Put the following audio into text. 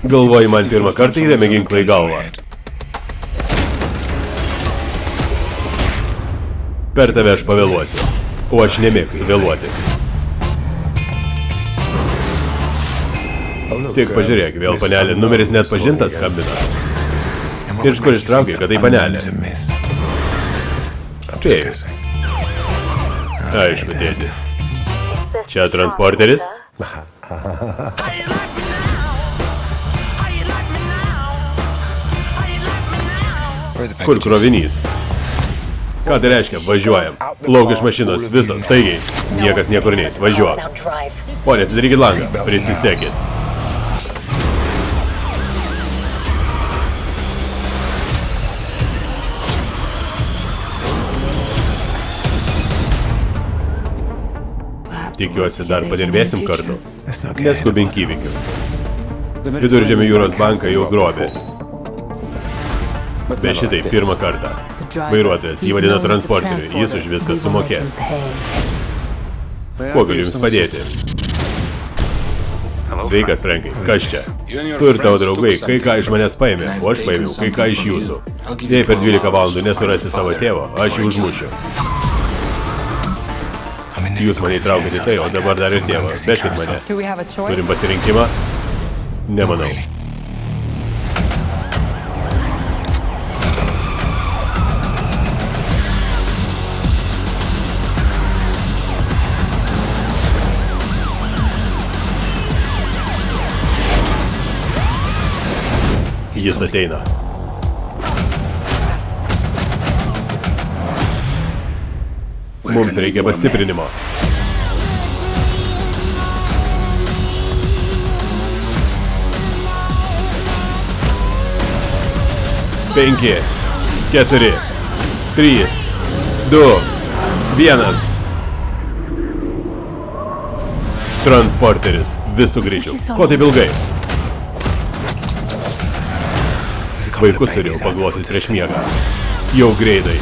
Galvoji, man pirmą kartą įdėmė ginklą į galvą. Per tave aš pavėluosiu, o aš nemėgstu vėluoti. Tik pažiūrėk, vėl panelė, numeris net pažintas skambina. Ir iš kur ištraukė, kad tai panelė? Spėju. Aišku, tėti. Čia transporteris? Kur krovinys? Ką tai reiškia? Važiuojam. Lauk iš mašinos, visos, staigiai. Niekas niekur neis, važiuok. Pone, atidarykit langą, prisisekit. Tikiuosi, dar padirbėsim kartu. Neskubink įvykių. Viduržemio jūros banką jau grobė. Be šitai pirmą kartą. Vairuotojas jį vadina transporteriu, jis už viską sumokės. Kuo galiu jums padėti? Sveikas, Frankai, kas čia? Tu ir tavo draugai kai ką iš manęs paėmė, o aš paėmiau kai ką iš jūsų. Jei per 12 valandų nesurasi savo tėvo, aš jį užmušiu. Jūs mane įtraukėte tai, o dabar dar ir tėvą. Vežkit mane. Turim pasirinkimą? Nemanau. Jis ateina. Mums reikia pastiprinimo. Penki, 4, 3, 2, 1. Transporteris visų greičių. Ko taip ilgai? Vaikus turėjau paglostyt prieš miegą. Jau greitai.